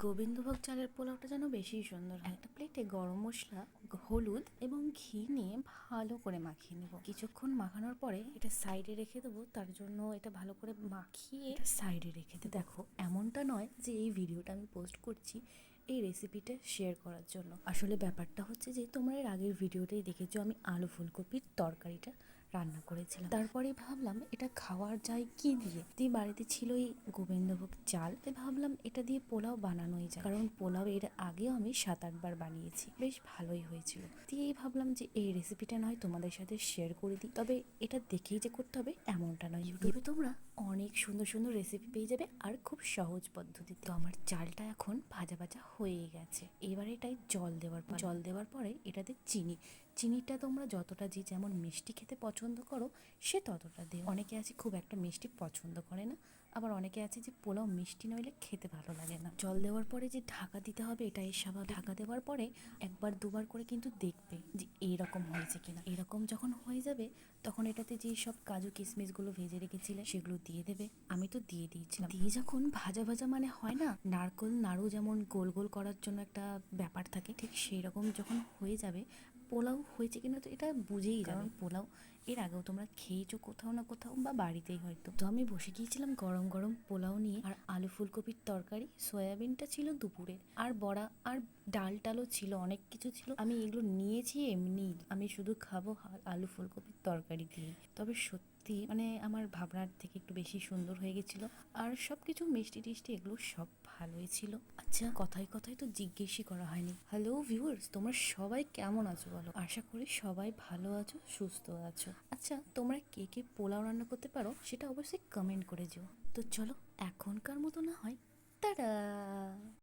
গোবিন্দভোগ চালের পোলাওটা যেন বেশি সুন্দর হয়। একটা প্লেটে গরম মশলা, হলুদ এবং ঘি নিয়ে ভালো করে মাখিয়ে নেব। কিছুক্ষণ মাখানোর পরে এটা সাইডে রেখে দেবো। তার জন্য এটা ভালো করে মাখিয়ে এটা সাইডে রেখে দেবো। দেখো, এমনটা নয় যে এই ভিডিওটা আমি পোস্ট করছি এই রেসিপিটা শেয়ার করার জন্য। আসলে ব্যাপারটা হচ্ছে যে তোমরা এর আগের ভিডিওটাই দেখেছো আমি আলু ফুলকপির তরকারিটা রান্না করেছিলাম। তারপরে ভাবলাম এটা খাওয়ার যায় কি দিয়ে। বাড়িতে ছিল এই গোবিন্দভোগ চাল, তাই ভাবলাম এটা দিয়ে পোলাও বানানোই যায়, কারণ পোলাও এর আগেও আমি 7-8 বার বানিয়েছি, বেশ ভালোই হয়েছিল। দিয়েই ভাবলাম যে এই রেসিপিটা নয় তোমাদের সাথে শেয়ার করে দিই। তবে এটা দেখেই যে করতে হবে এমনটা নয়, ইউটিউবে তোমরা অনেক সুন্দর সুন্দর রেসিপি পেয়ে যাবে আর খুব সহজ পদ্ধতিতে। তো আমার চালটা এখন ভাজা ভাজা হয়ে গেছে। এবারে এটাই জল দেওয়ার পরে এটাতে চিনিটা তোমরা যতটা যে যেমন মিষ্টি খেতে পছন্দ করো সে ততটা দিও। অনেকে আছে খুব একটা মিষ্টি পছন্দ করে না, আবার অনেকে আছে যে পোলাও মিষ্টি নইলে খেতে ভালো লাগে না। জল দেওয়ার পরে যে ঢাকা দিতে হবে এটাই স্বাভাবিক। ঢাকা দেওয়ার পরে একবার দুবার করে কিন্তু দেখবে যে এইরকম হয়েছে কিনা। এরকম যখন হয়ে যাবে তখন এটাতে যে সব কাজু কিশমিশগুলো ভেজে রেখেছিলে সেগুলো দিয়ে দেবে। আমি তো দিয়ে দিয়েছিলাম। দিয়ে যখন ভাজা ভাজা মানে হয় না, নারকেল নাড়ু যেমন গোল গোল করার জন্য একটা ব্যাপার থাকে, ঠিক সেই রকম যখন হয়ে যাবে পোলাও হয়েছে কিনা তো এটা বুঝেই যাবে। পোলাও এর আগেও তোমরা খেয়েছো কোথাও না কোথাও, বা বাড়িতেই হয়তো। তো আমি বসে গিয়েছিলাম গরম গরম পোলাও নিয়ে, আর আলু ফুলকপির তরকারি, সয়াবিনটা ছিল দুপুরের, আর বড়া আর ডাল টালও ছিল, অনেক কিছু ছিল। আমি এগুলো নিয়েছি এমনি, আমি শুধু খাবো আলু ফুলকপির তরকারি দিয়ে। তবে সত্যি মানে আমার ভাবনার থেকে একটু বেশি সুন্দর হয়ে গেছিল। আর সবকিছু মিষ্টি টিষ্টি এগুলো সব ভালোই ছিল। আচ্ছা, কথায় কথায় তো জিজ্ঞেসই করা হয়নি। হ্যালো ভিউয়ার্স, তোমরা সবাই কেমন আছো বলো? আশা করি সবাই ভালো আছো, সুস্থ আছো। আচ্ছা, তোমরা কে কে পোলাও রান্না করতে পারো সেটা অবশ্যই কমেন্ট করে যেও। তো চলো, এখনকার মতো না হয় টাটা।